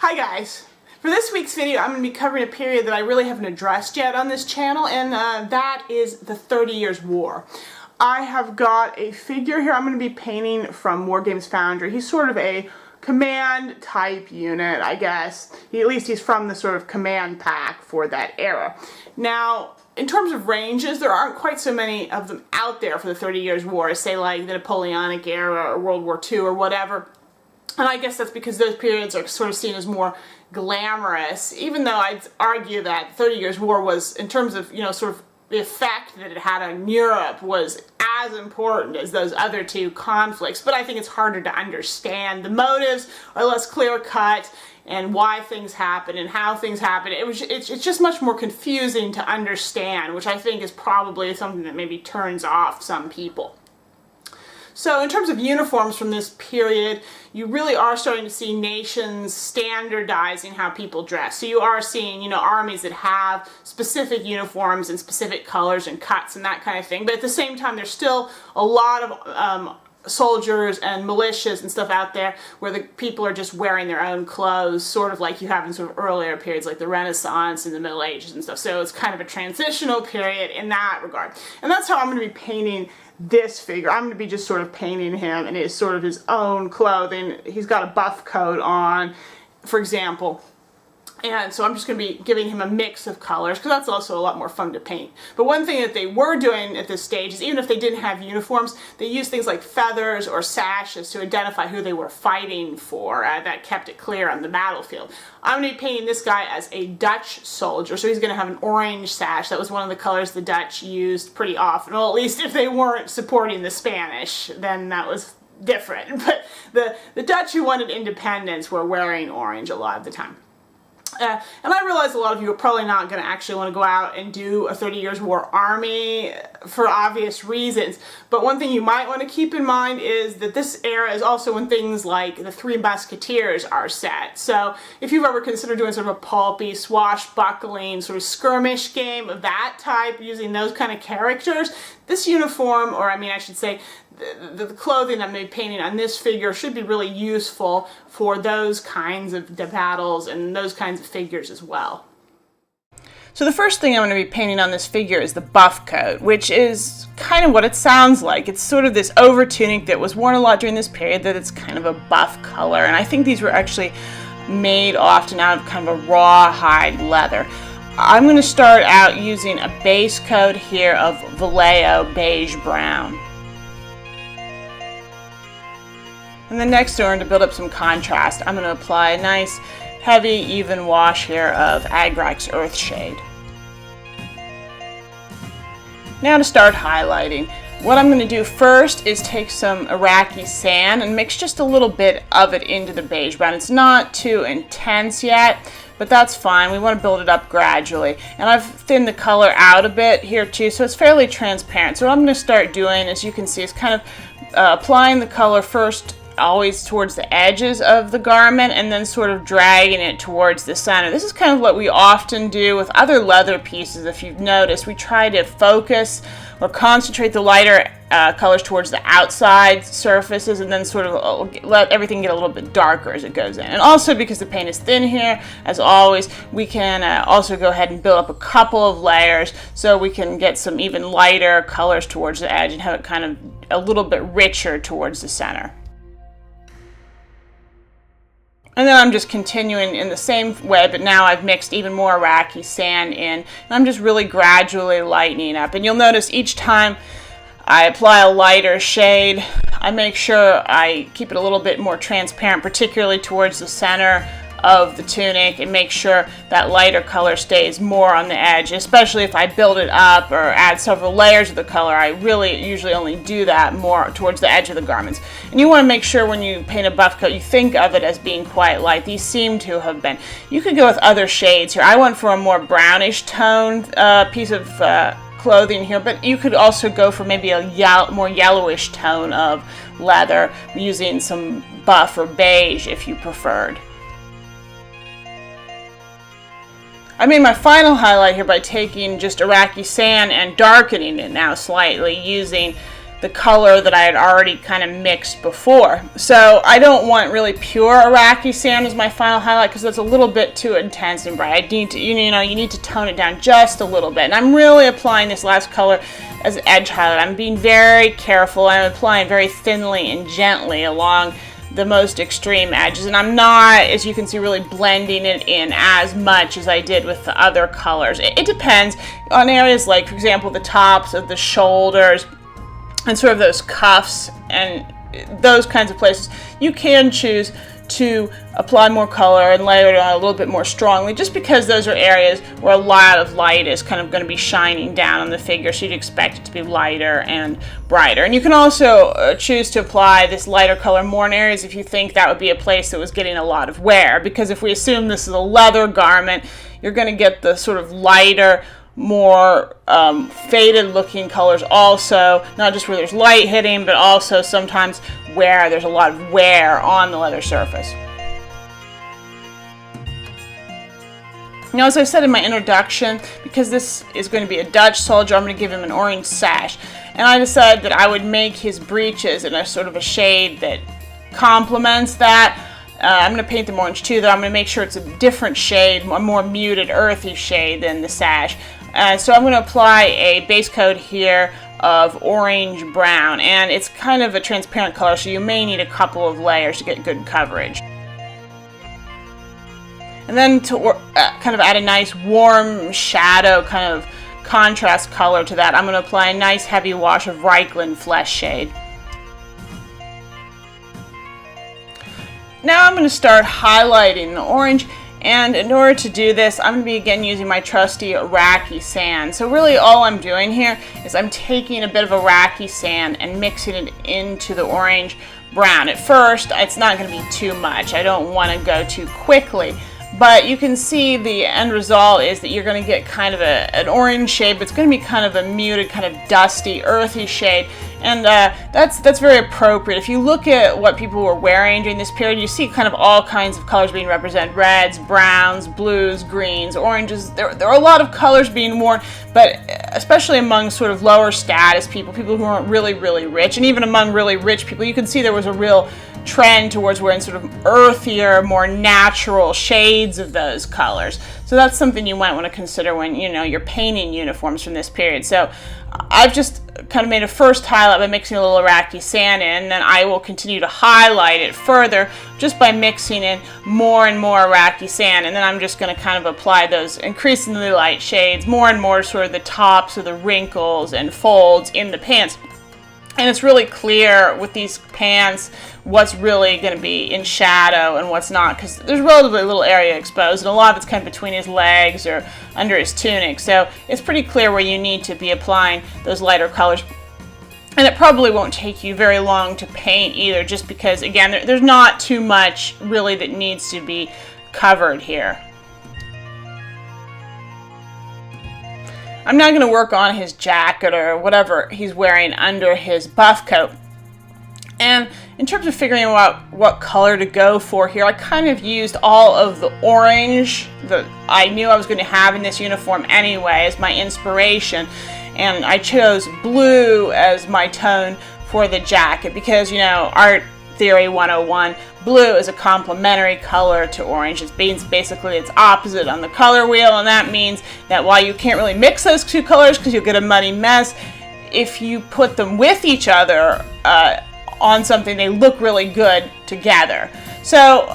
Hi guys! For this week's video I'm going to be covering a period that I really haven't addressed yet on this channel, and that is the 30 Years' War. I have got a figure here I'm going to be painting from Wargames Foundry. He's sort of a command type unit, I guess. At least he's from the sort of command pack for that era. Now, in terms of ranges, there aren't quite so many of them out there for the 30 Years' War as, say, like the Napoleonic era or World War II or whatever. And I guess that's because those periods are sort of seen as more glamorous, even though I'd argue that 30 Years' War was, in terms of, sort of the effect that it had on Europe, was as important as those other two conflicts. But I think it's harder to understand. The motives are less clear-cut, and why things happen and how things happen. It's just much more confusing to understand, which I think is probably something that maybe turns off some people. So in terms of uniforms from this period, you really are starting to see nations standardizing how people dress. So you are seeing, armies that have specific uniforms and specific colors and cuts and that kind of thing. But at the same time, there's still a lot of soldiers and militias and stuff out there where the people are just wearing their own clothes, sort of like you have in sort of earlier periods like the Renaissance and the Middle Ages and stuff. So it's kind of a transitional period in that regard. And that's how I'm going to be painting this figure. I'm going to be just sort of painting him in his own clothing. He's got a buff coat on, for example. And so I'm just going to be giving him a mix of colors, because that's also a lot more fun to paint. But one thing that they were doing at this stage is, even if they didn't have uniforms, they used things like feathers or sashes to identify who they were fighting for. That kept it clear on the battlefield. I'm going to be painting this guy as a Dutch soldier, so he's going to have an orange sash. That was one of the colors the Dutch used pretty often. Well, at least if they weren't supporting the Spanish, then that was different. But the Dutch who wanted independence were wearing orange a lot of the time. And I realize a lot of you are probably not going to actually want to go out and do a 30 Years' War army for obvious reasons. But one thing you might want to keep in mind is that this era is also when things like the Three Musketeers are set. So if you've ever considered doing sort of a pulpy, swashbuckling, sort of skirmish game of that type, using those kind of characters, this uniform, or I should say, the clothing I'm going to be painting on this figure should be really useful for those kinds of battles and those kinds of figures as well. So the first thing I'm going to be painting on this figure is the buff coat, which is kind of what it sounds like. It's sort of this over tunic that was worn a lot during this period, that it's kind of a buff color. And I think these were actually made often out of kind of a rawhide leather. I'm going to start out using a base coat here of Vallejo beige brown. And then next, in order to build up some contrast, I'm going to apply a nice, heavy, even wash here of Agrax Earthshade. Now to start highlighting. What I'm going to do first is take some Iraqi sand and mix just a little bit of it into the beige brown. It's not too intense yet, but that's fine. We want to build it up gradually. And I've thinned the color out a bit here too, so it's fairly transparent. So what I'm going to start doing, as you can see, is kind of applying the color first always towards the edges of the garment, and then sort of dragging it towards the center. This is kind of what we often do with other leather pieces. If you've noticed, we try to focus or concentrate the lighter colors towards the outside surfaces, and then sort of let everything get a little bit darker as it goes in. And also, because the paint is thin here, as always, we can also go ahead and build up a couple of layers so we can get some even lighter colors towards the edge and have it kind of a little bit richer towards the center. And then I'm just continuing in the same way, but now I've mixed even more Iraqi sand in. And I'm just really gradually lightening up. And you'll notice each time I apply a lighter shade, I make sure I keep it a little bit more transparent, particularly towards the center of the tunic, and make sure that lighter color stays more on the edge, especially if I build it up or add several layers of the color. I really usually only do that more towards the edge of the garments. And you want to make sure when you paint a buff coat, you think of it as being quite light. These seem to have been. You could go with other shades here. I went for a more brownish tone piece of clothing here, but you could also go for maybe a more yellowish tone of leather, using some buff or beige if you preferred. I made my final highlight here by taking just Iraqi sand and darkening it now slightly, using the color that I had already kind of mixed before. So I don't want really pure Iraqi sand as my final highlight because that's a little bit too intense and bright. I need to, you need to tone it down just a little bit. And I'm really applying this last color as an edge highlight. I'm being very careful. I'm applying very thinly and gently along the most extreme edges, and I'm not, as you can see, really blending it in as much as I did with the other colors. It depends on areas like, for example, the tops of the shoulders and sort of those cuffs and those kinds of places. You can choose to apply more color and layer it on a little bit more strongly, just because those are areas where a lot of light is kind of going to be shining down on the figure, so you'd expect it to be lighter and brighter. And you can also choose to apply this lighter color more in areas if you think that would be a place that was getting a lot of wear, because if we assume this is a leather garment, you're going to get the sort of lighter, more faded looking colors also, not just where there's light hitting, but also sometimes where there's a lot of wear on the leather surface. Now, as I said in my introduction, because this is going to be a Dutch soldier, I'm going to give him an orange sash. And I decided that I would make his breeches in a sort of a shade that complements that. I'm going to paint them orange too, though I'm going to make sure it's a different shade, a more muted, earthy shade than the sash. So I'm going to apply a base coat here of orange brown, and it's kind of a transparent color, so you may need a couple of layers to get good coverage. And then to kind of add a nice warm shadow kind of contrast color to that, I'm going to apply a nice heavy wash of Reichland Flesh shade. Now I'm going to start highlighting the orange, and in order to do this, I'm going to be again using my trusty Iraqi sand. So really all I'm doing here is I'm taking a bit of Iraqi sand and mixing it into the orange brown. At first, it's not going to be too much. I don't want to go too quickly. But you can see the end result is that you're going to get kind of an orange shade, but it's going to be kind of a muted, kind of dusty, earthy shade. And that's very appropriate. If you look at what people were wearing during this period, you see kind of all kinds of colors being represented. Reds, browns, blues, greens, oranges. There are a lot of colors being worn, but especially among sort of lower status people who aren't really, really rich, and even among really rich people, you can see there was a real trend towards wearing sort of earthier, more natural shades of those colors. So that's something you might want to consider when you're painting uniforms from this period. So I've just kind of made a first highlight by mixing a little Iraqi sand in, and then I will continue to highlight it further just by mixing in more and more Iraqi sand, and then I'm just going to kind of apply those increasingly light shades more and more sort of the tops of the wrinkles and folds in the pants. And it's really clear with these pants what's really going to be in shadow and what's not, because there's relatively little area exposed, and a lot of it's kind of between his legs or under his tunic. So it's pretty clear where you need to be applying those lighter colors. And it probably won't take you very long to paint either, just because, again, there's not too much really that needs to be covered here. I'm now going to work on his jacket or whatever he's wearing under his buff coat. And in terms of figuring out what color to go for here, I kind of used all of the orange that I knew I was going to have in this uniform anyway as my inspiration. And I chose blue as my tone for the jacket because, Art Theory 101, blue is a complementary color to orange. It means basically it's opposite on the color wheel, and that means that while you can't really mix those two colors because you'll get a muddy mess, if you put them with each other on something, they look really good together. So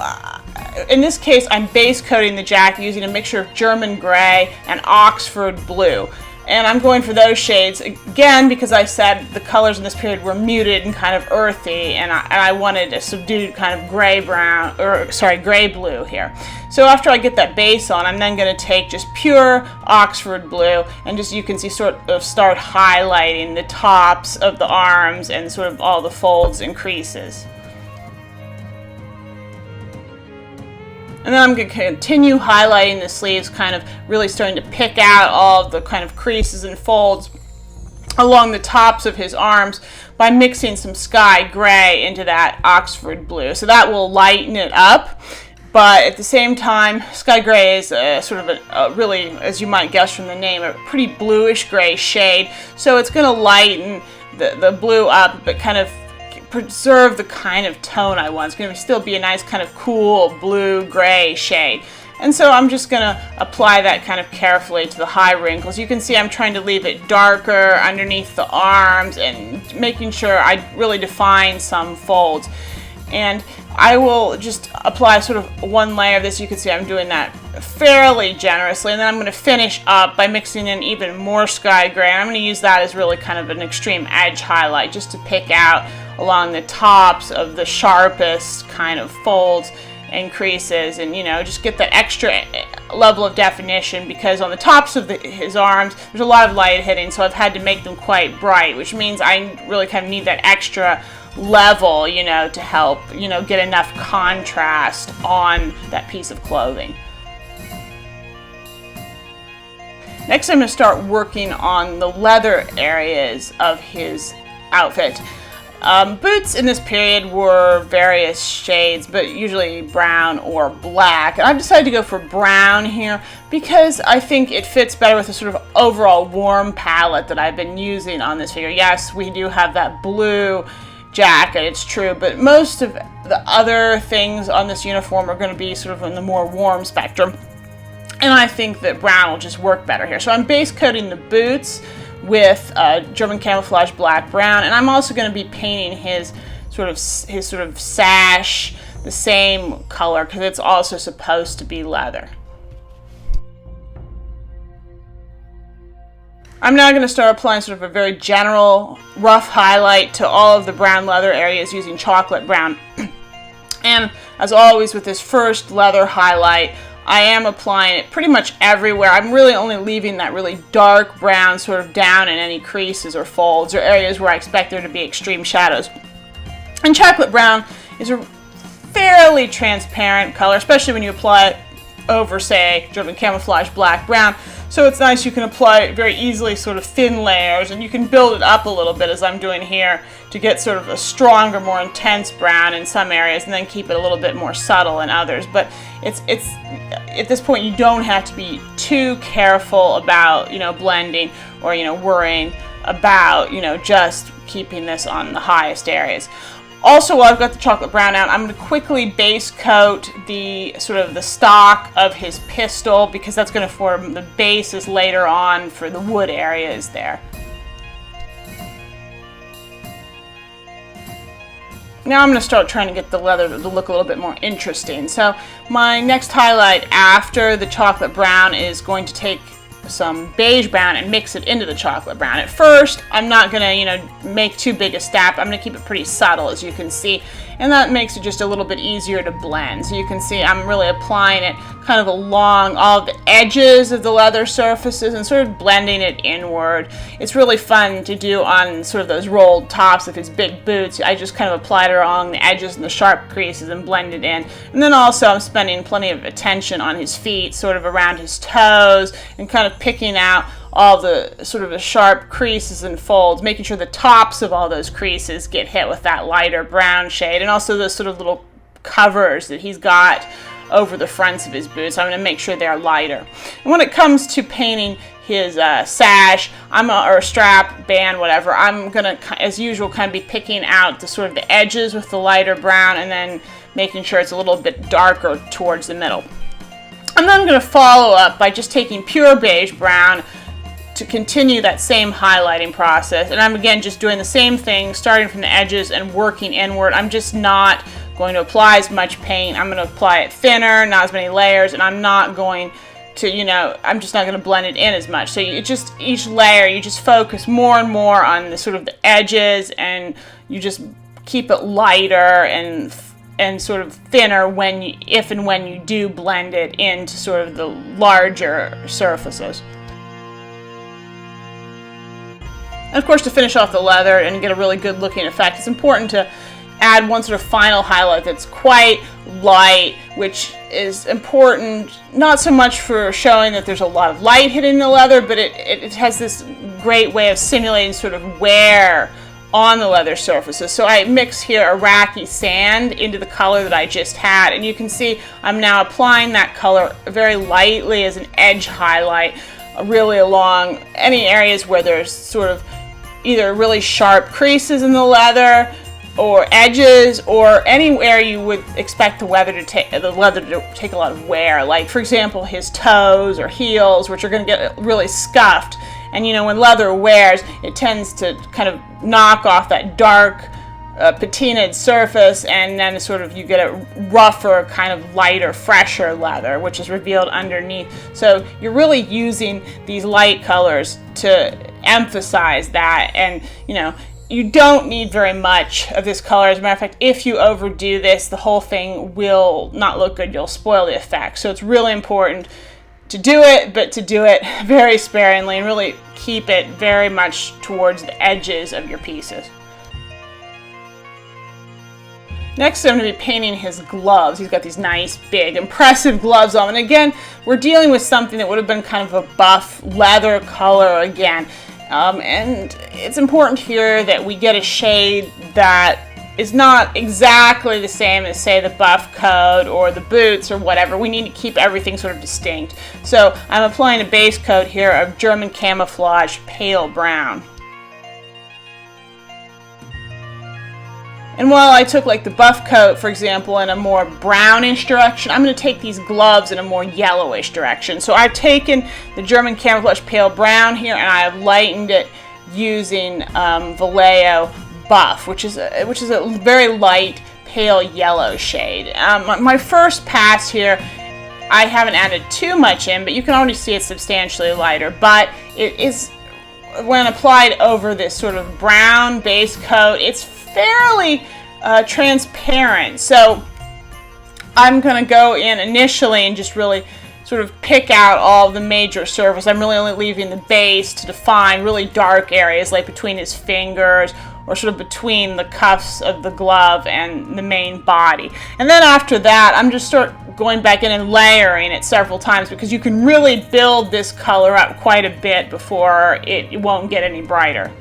in this case, I'm base coating the jacket using a mixture of German gray and Oxford blue. And I'm going for those shades, again, because I said the colors in this period were muted and kind of earthy, and I wanted a subdued kind of gray blue here. So after I get that base on, I'm then going to take just pure Oxford blue, and just, you can see, sort of start highlighting the tops of the arms and sort of all the folds and creases. And then I'm going to continue highlighting the sleeves, kind of really starting to pick out all of the kind of creases and folds along the tops of his arms by mixing some sky gray into that Oxford blue. So that will lighten it up, but at the same time, sky gray is sort of a really, as you might guess from the name, a pretty bluish gray shade. So it's going to lighten the blue up, but kind of preserve the kind of tone I want. It's going to still be a nice kind of cool blue-gray shade. And so I'm just going to apply that kind of carefully to the high wrinkles. You can see I'm trying to leave it darker underneath the arms and making sure I really define some folds. And I will just apply sort of one layer of this. You can see I'm doing that fairly generously, and then I'm going to finish up by mixing in even more sky gray. And I'm going to use that as really kind of an extreme edge highlight, just to pick out along the tops of the sharpest kind of folds and creases, and just get that extra level of definition, because on the tops of his arms there's a lot of light hitting, so I've had to make them quite bright, which means I really kind of need that extra level, to help, get enough contrast on that piece of clothing. Next, I'm going to start working on the leather areas of his outfit. Boots in this period were various shades, but usually brown or black. And I've decided to go for brown here because I think it fits better with the sort of overall warm palette that I've been using on this figure. Yes, we do have that blue jacket, it's true, but most of the other things on this uniform are going to be sort of in the more warm spectrum. And I think that brown will just work better here. So I'm base coating the boots with German camouflage black brown, and I'm also going to be painting his sort of sash the same color, because it's also supposed to be leather. I'm now going to start applying sort of a very general rough highlight to all of the brown leather areas using chocolate brown. And as always with this first leather highlight, I am applying it pretty much everywhere. I'm really only leaving that really dark brown sort of down in any creases or folds or areas where I expect there to be extreme shadows. And chocolate brown is a fairly transparent color, especially when you apply it over, say, German camouflage black brown. So it's nice, you can apply it very easily, sort of thin layers, and you can build it up a little bit as I'm doing here to get sort of a stronger, more intense brown in some areas, and then keep it a little bit more subtle in others. But it's at this point you don't have to be too careful about blending or worrying about just keeping this on the highest areas. Also, while I've got the chocolate brown out, I'm going to quickly base coat the stock of his pistol, because that's going to form the basis later on for the wood areas there. Now I'm going to start trying to get the leather to look a little bit more interesting. So my next highlight after the chocolate brown is going to take some beige brown and mix it into the chocolate brown. At first, I'm not going to, make too big a step. I'm going to keep it pretty subtle, as you can see, and that makes it just a little bit easier to blend. So you can see I'm really applying it kind of along all of the edges of the leather surfaces and sort of blending it inward. It's really fun to do on sort of those rolled tops of his big boots. I just kind of applied it along the edges and the sharp creases and blend it in. And then also I'm spending plenty of attention on his feet, sort of around his toes, and kind of picking out all the sort of the sharp creases and folds, making sure the tops of all those creases get hit with that lighter brown shade, and also those sort of little covers that he's got over the fronts of his boots. I'm going to make sure they're lighter. And when it comes to painting his sash, or strap, band, whatever, I'm going to, as usual, kind of be picking out the sort of the edges with the lighter brown, and then making sure it's a little bit darker towards the middle. And then I'm going to follow up by just taking pure beige brown to continue that same highlighting process. And I'm again just doing the same thing, starting from the edges and working inward. I'm just not going to apply as much paint. I'm going to apply it thinner, not as many layers, and I'm not going to, I'm just not going to blend it in as much. So each layer, you just focus more and more on the sort of the edges, and you just keep it lighter and sort of thinner if and when you do blend it into sort of the larger surfaces. And of course, to finish off the leather and get a really good looking effect, it's important to add one sort of final highlight that's quite light, which is important not so much for showing that there's a lot of light hitting the leather, but it has this great way of simulating sort of wear on the leather surfaces. So I mix here Iraqi sand into the color that I just had, and you can see I'm now applying that color very lightly as an edge highlight, really along any areas where there's sort of either really sharp creases in the leather or edges or anywhere you would expect the leather to take a lot of wear, like for example his toes or heels, which are going to get really scuffed. And you know, when leather wears, it tends to kind of knock off that dark patinaed surface, and then sort of you get a rougher, kind of lighter, fresher leather, which is revealed underneath. So you're really using these light colors to emphasize that. And you know, you don't need very much of this color. As a matter of fact, if you overdo this, the whole thing will not look good. You'll spoil the effect. So it's really important to do it, but to do it very sparingly and really keep it very much towards the edges of your pieces. Next, I'm going to be painting his gloves. He's got these nice, big, impressive gloves on. And again, we're dealing with something that would have been kind of a buff leather color again. And it's important here that we get a shade that is not exactly the same as, say, the buff coat or the boots or whatever. We need to keep everything sort of distinct. So I'm applying a base coat here of German camouflage pale brown. And while I took like the buff coat, for example, in a more brownish direction, I'm going to take these gloves in a more yellowish direction. So I've taken the German camouflage pale brown here and I have lightened it using Vallejo buff, which is a very light pale yellow shade. My first pass here, I haven't added too much in, but you can already see it's substantially lighter. But it is, when applied over this sort of brown base coat, it's fairly transparent. So I'm going to go in initially and just really sort of pick out all the major surface. I'm really only leaving the base to define really dark areas like between his fingers or sort of between the cuffs of the glove and the main body. And then after that, I'm just going back in and layering it several times, because you can really build this color up quite a bit before it won't get any brighter.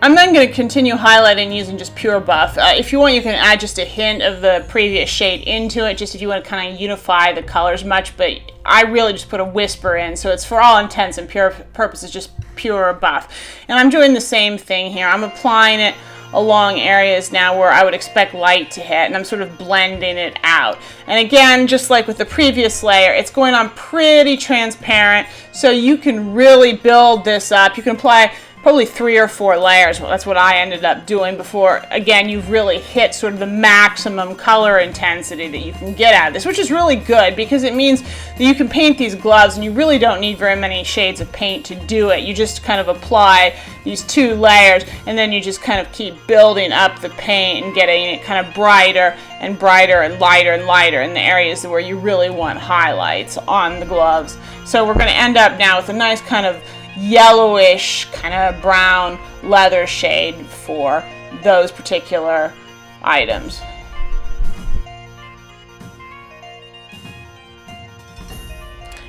I'm then going to continue highlighting using just pure buff. If you want, you can add just a hint of the previous shade into it, just if you want to kind of unify the colors much, but I really just put a whisper in, so it's for all intents and purposes just pure buff. And I'm doing the same thing here. I'm applying it along areas now where I would expect light to hit, and I'm sort of blending it out. And again, just like with the previous layer, it's going on pretty transparent, so you can really build this up. You can apply probably 3 or 4 layers. Well, that's what I ended up doing before, again, you've really hit sort of the maximum color intensity that you can get out of this, which is really good because it means that you can paint these gloves and you really don't need very many shades of paint to do it. You just kind of apply these 2 layers and then you just kind of keep building up the paint and getting it kind of brighter and brighter and lighter in the areas where you really want highlights on the gloves. So we're going to end up now with a nice kind of yellowish kind of brown leather shade for those particular items.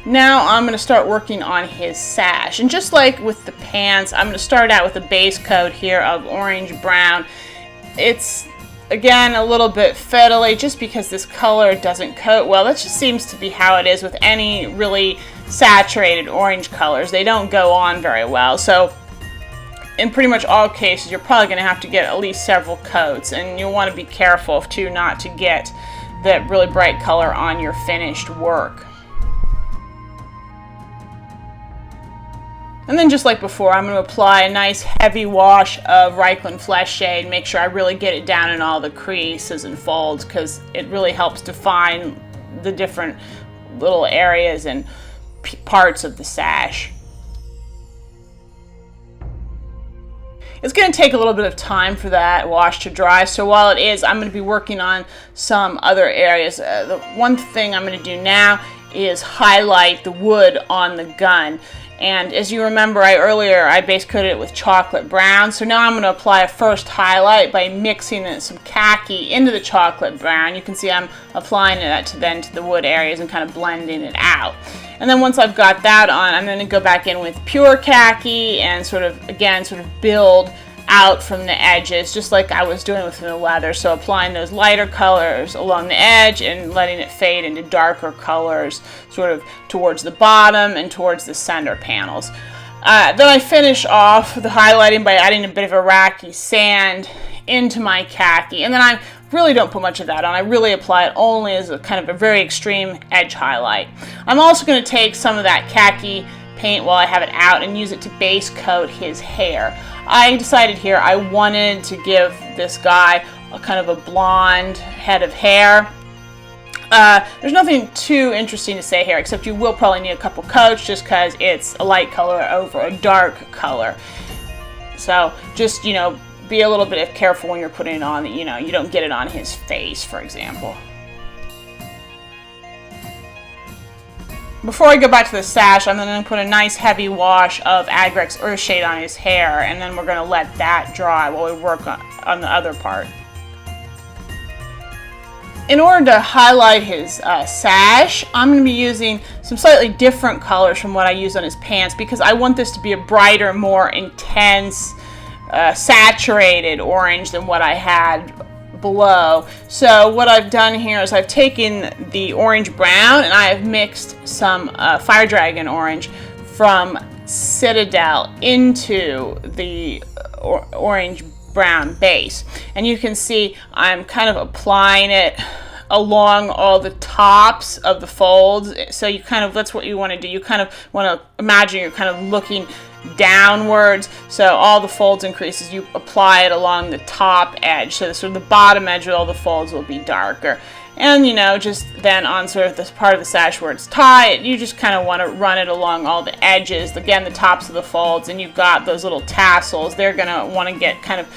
Now I'm going to start working on his sash, and just like with the pants, I'm going to start out with a base coat here of orange brown. It's again a little bit fiddly just because this color doesn't coat well. That just seems to be how it is with any really saturated orange colors. They don't go on very well. So in pretty much all cases, you're probably going to have to get at least several coats, and you'll want to be careful too not to get that really bright color on your finished work. And then just like before, I'm going to apply a nice heavy wash of Reichland Flesh Shade. Make sure I really get it down in all the creases and folds, because it really helps define the different little areas and parts of the sash. It's going to take a little bit of time for that wash to dry, so while it is, I'm going to be working on some other areas. The one thing I'm going to do now is highlight the wood on the gun. And as you remember, earlier I base coated it with chocolate brown, so now I'm going to apply a first highlight by mixing some khaki into the chocolate brown. You can see I'm applying that to the wood areas and kind of blending it out. And then once I've got that on, I'm going to go back in with pure khaki and sort of build out from the edges, just like I was doing with the leather. So applying those lighter colors along the edge and letting it fade into darker colors sort of towards the bottom and towards the center panels. Then I finish off the highlighting by adding a bit of Iraqi sand into my khaki, and then I really don't put much of that on. I really apply it only as a kind of a very extreme edge highlight. I'm also going to take some of that khaki paint while I have it out and use it to base coat his hair. I decided here I wanted to give this guy a kind of a blonde head of hair. There's nothing too interesting to say here, except you will probably need a couple coats just because it's a light color over a dark color. So just, you know, be a little bit careful when you're putting it on that, you know, you don't get it on his face, for example. Before I go back to the sash, I'm going to put a nice heavy wash of Agrex Earthshade on his hair, and then we're going to let that dry while we work on the other part. In order to highlight his sash, I'm going to be using some slightly different colors from what I use on his pants because I want this to be a brighter, more intense, saturated orange than what I had below. So what I've done here is I've taken the orange brown and I have mixed some Fire Dragon orange from Citadel into the orange brown base, and you can see I'm kind of applying it along all the tops of the folds. So you kind of, that's what you want to do. You kind of want to imagine you're kind of looking downwards, so all the folds increases, you apply it along the top edge, so sort of the bottom edge of all the folds will be darker. And you know, just then on sort of this part of the sash where it's tied, you just kind of want to run it along all the edges, again the tops of the folds, and you've got those little tassels. They're going to want to get kind of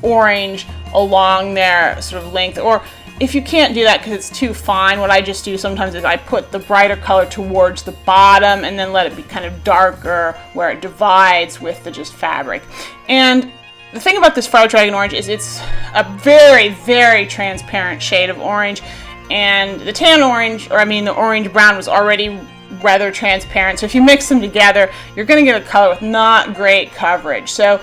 orange along their sort of length, or if you can't do that because it's too fine, what I just do sometimes is I put the brighter color towards the bottom and then let it be kind of darker where it divides with the just fabric. And the thing about this Fire Dragon orange is it's a very, very transparent shade of orange, and the tan orange, or I mean the orange brown, was already rather transparent. So if you mix them together, you're going to get a color with not great coverage. So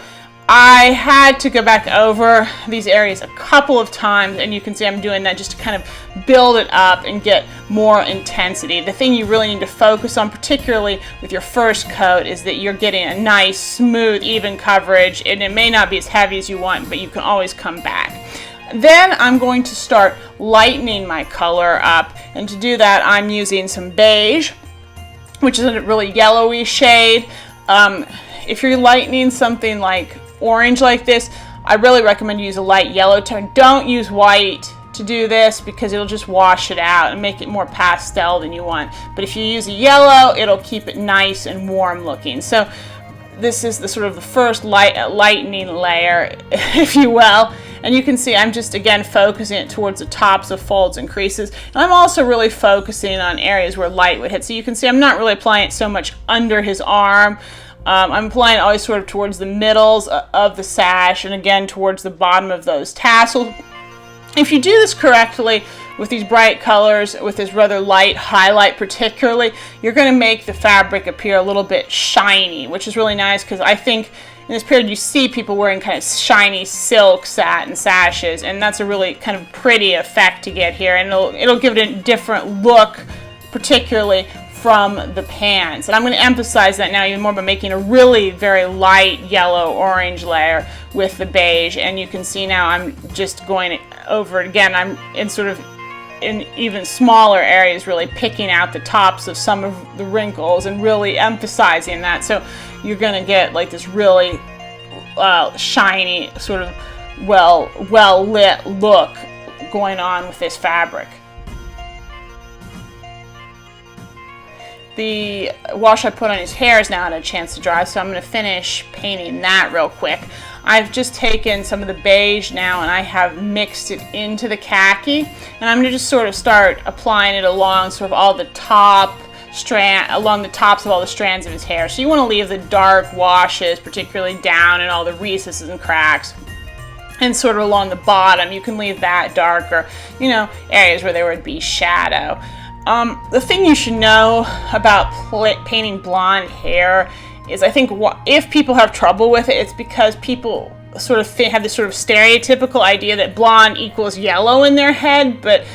I had to go back over these areas a couple of times, and you can see I'm doing that just to kind of build it up and get more intensity. The thing you really need to focus on, particularly with your first coat, is that you're getting a nice, smooth, even coverage, and it may not be as heavy as you want, but you can always come back. Then I'm going to start lightening my color up, and to do that I'm using some beige, which is a really yellowy shade. If you're lightening something like orange like this, I really recommend you use a light yellow tone. Don't use white to do this because it'll just wash it out and make it more pastel than you want. But if you use a yellow, it'll keep it nice and warm looking. So this is the sort of the first lightening layer, if you will. And you can see I'm just, again, focusing it towards the tops of folds and creases. And I'm also really focusing on areas where light would hit. So you can see I'm not really applying it so much under his arm. I'm applying it always sort of towards the middles of the sash, and again towards the bottom of those tassels. If you do this correctly with these bright colors, with this rather light highlight particularly, you're going to make the fabric appear a little bit shiny, which is really nice because I think in this period you see people wearing kind of shiny silk satin sashes, and that's a really kind of pretty effect to get here, and it'll give it a different look, particularly from the pants. And I'm going to emphasize that now even more by making a really very light yellow orange layer with the beige, and you can see now I'm just going over it again. I'm in sort of in even smaller areas, really picking out the tops of some of the wrinkles and really emphasizing that. So you're going to get like this really shiny, sort of well lit look going on with this fabric. The wash I put on his hair is now had a chance to dry, so I'm going to finish painting that real quick. I've just taken some of the beige now and I have mixed it into the khaki, and I'm going to just sort of start applying it along sort of all the along the tops of all the strands of his hair. So you want to leave the dark washes, particularly down in all the recesses and cracks, and sort of along the bottom you can leave that darker, you know, areas where there would be shadow. The thing you should know about painting blonde hair is, I think if people have trouble with it, it's because people sort of have this sort of stereotypical idea that blonde equals yellow in their head, but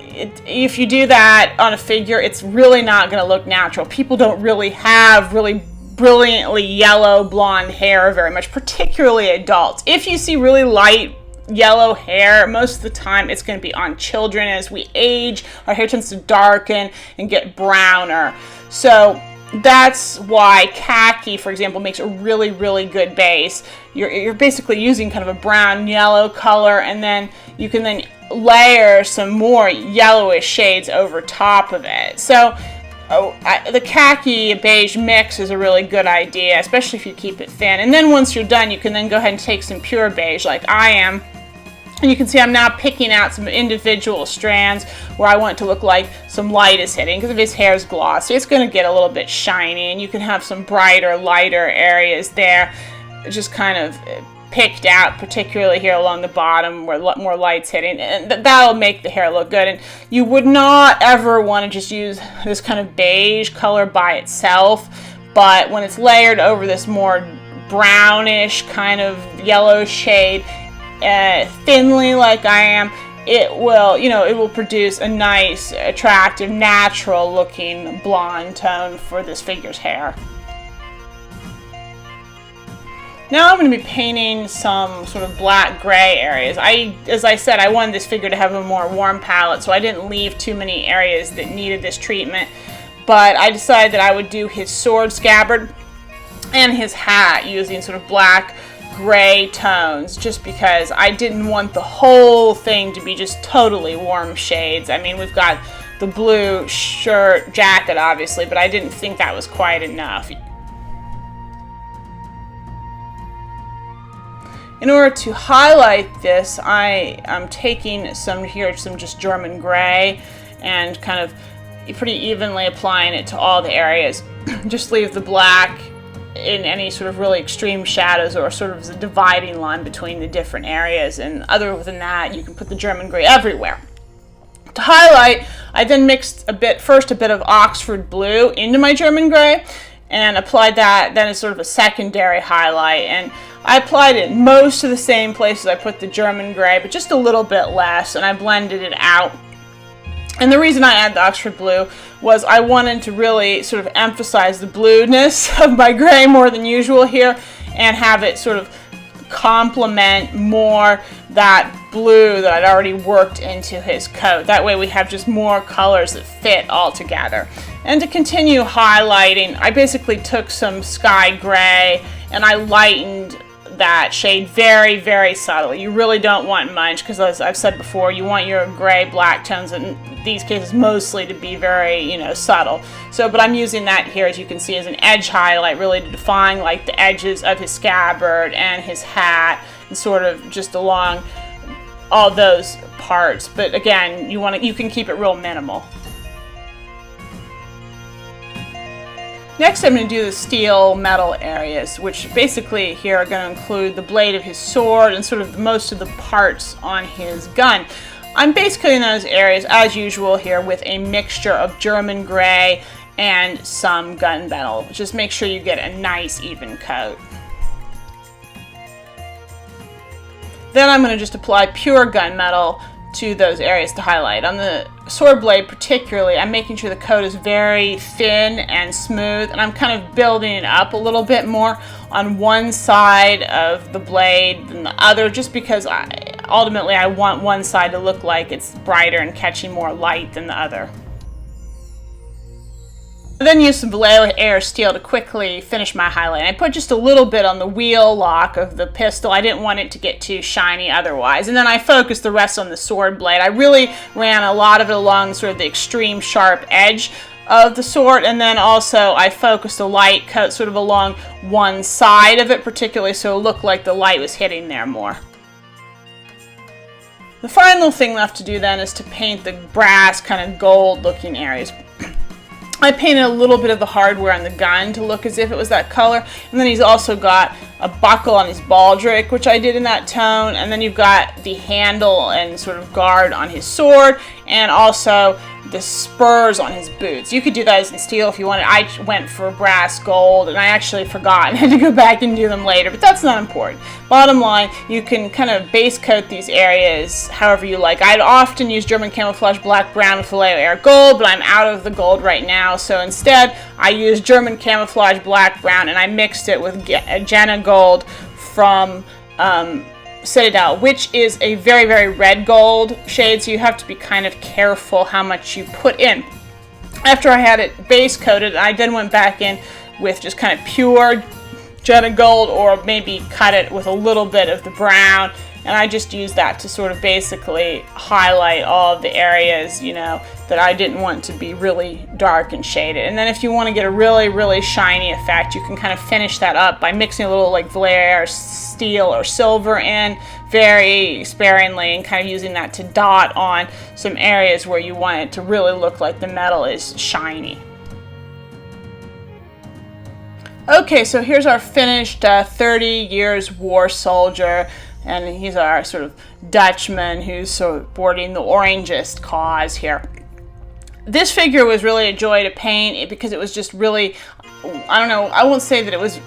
if you do that on a figure, it's really not going to look natural. People don't really have really brilliantly yellow blonde hair very much, particularly adults. If you see really light yellow hair, most of the time it's going to be on children. As we age, our hair tends to darken and get browner. So that's why khaki, for example, makes a really, really good base. You're basically using kind of a brown yellow color, and then you can then layer some more yellowish shades over top of it. So the khaki beige mix is a really good idea, especially if you keep it thin. And then once you're done, you can then go ahead and take some pure beige like I am. And you can see I'm now picking out some individual strands where I want it to look like some light is hitting, because if his hair is glossy, it's going to get a little bit shiny, and you can have some brighter, lighter areas there just kind of picked out, particularly here along the bottom where more light's hitting, and that'll make the hair look good. And you would not ever want to just use this kind of beige color by itself, but when it's layered over this more brownish kind of yellow shade, thinly like I am, it will produce a nice, attractive, natural looking blonde tone for this figure's hair. Now I'm going to be painting some sort of black gray areas. As I said, I wanted this figure to have a more warm palette, so I didn't leave too many areas that needed this treatment, but I decided that I would do his sword scabbard and his hat using sort of black gray tones, just because I didn't want the whole thing to be just totally warm shades. I mean, we've got the blue shirt, jacket, obviously, but I didn't think that was quite enough. In order to highlight this, I am taking some just German gray and kind of pretty evenly applying it to all the areas. Just leave the black in any sort of really extreme shadows, or sort of the dividing line between the different areas, and other than that you can put the German gray everywhere. To highlight, I then mixed first a bit of Oxford blue into my German gray and applied that then as sort of a secondary highlight, and I applied it in most of the same places I put the German gray, but just a little bit less, and I blended it out. And the reason I added the Oxford blue was I wanted to really sort of emphasize the blueness of my gray more than usual here, and have it sort of complement more that blue that I'd already worked into his coat. That way we have just more colors that fit all together. And to continue highlighting, I basically took some sky gray and I lightened that shade very, very subtly. You really don't want much, because as I've said before, you want your gray black tones in these cases mostly to be very, subtle. But I'm using that here, as you can see, as an edge highlight, really to define like the edges of his scabbard and his hat, and sort of just along all those parts. But again, you can keep it real minimal. Next, I'm going to do the steel metal areas, which basically here are going to include the blade of his sword and sort of most of the parts on his gun. I'm basically in those areas, as usual here, with a mixture of German gray and some gunmetal. Just make sure you get a nice even coat. Then I'm going to just apply pure gunmetal to those areas to highlight. On the sword blade particularly, I'm making sure the coat is very thin and smooth, and I'm kind of building it up a little bit more on one side of the blade than the other, just because ultimately I want one side to look like it's brighter and catching more light than the other. I then used some Vallejo Air Steel to quickly finish my highlight. I put just a little bit on the wheel lock of the pistol. I didn't want it to get too shiny otherwise. And then I focused the rest on the sword blade. I really ran a lot of it along sort of the extreme sharp edge of the sword, and then also I focused a light coat sort of along one side of it particularly, so it looked like the light was hitting there more. The final thing left to do then is to paint the brass kind of gold looking areas. I painted a little bit of the hardware on the gun to look as if it was that color, and then he's also got a buckle on his baldric, which I did in that tone, and then you've got the handle and sort of guard on his sword, and also the spurs on his boots. You could do those in steel if you wanted. I went for brass gold, and I actually forgot and had to go back and do them later, but that's not important. Bottom line, you can kind of base coat these areas however you like. I'd often use German camouflage black brown with Vallejo Air gold, but I'm out of the gold right now, so instead I used German camouflage black brown, and I mixed it with Jenna gold from Citadel, which is a very, very red gold shade, so you have to be kind of careful how much you put in. After I had it base coated, I then went back in with just kind of pure Jenna gold, or maybe cut it with a little bit of the brown, and I just used that to sort of basically highlight all of the areas, you know, that I didn't want to be really dark and shaded. And then if you want to get a really, really shiny effect, you can kind of finish that up by mixing a little like Vallejo steel or silver in very sparingly, and kind of using that to dot on some areas where you want it to really look like the metal is shiny. Okay, so here's our finished 30 years war soldier, and he's our sort of Dutchman who's supporting the orangist cause here. This figure was really a joy to paint because it was just really, I don't know, I won't say that it was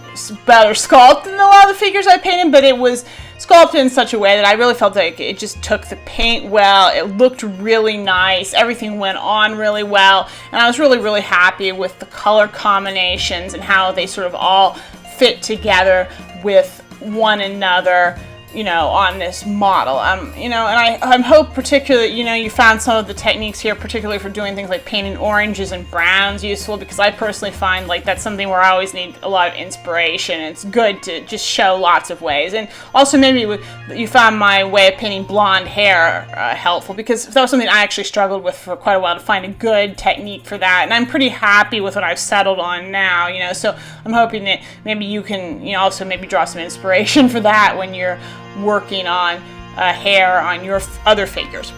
better sculpted than a lot of the figures I painted, but it was sculpted in such a way that I really felt like it just took the paint well. It looked really nice. Everything went on really well. And I was really, really happy with the color combinations and how they sort of all fit together with one another, you know, on this model. You know, and I hope particularly, you know, you found some of the techniques here, particularly for doing things like painting oranges and browns, useful, because I personally find like that's something where I always need a lot of inspiration. It's good to just show lots of ways. And also maybe you found my way of painting blonde hair helpful, because that was something I actually struggled with for quite a while, to find a good technique for that. And I'm pretty happy with what I've settled on now, you know, so I'm hoping that maybe you can, you know, also maybe draw some inspiration for that when you're working on hair on your other figures.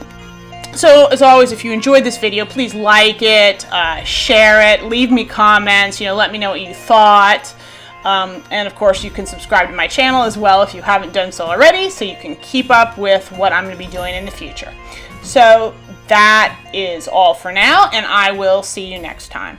So as always, if you enjoyed this video, please like it, share it, leave me comments, you know, let me know what you thought. And of course you can subscribe to my channel as well if you haven't done so already, so you can keep up with what I'm going to be doing in the future. So that is all for now, and I will see you next time.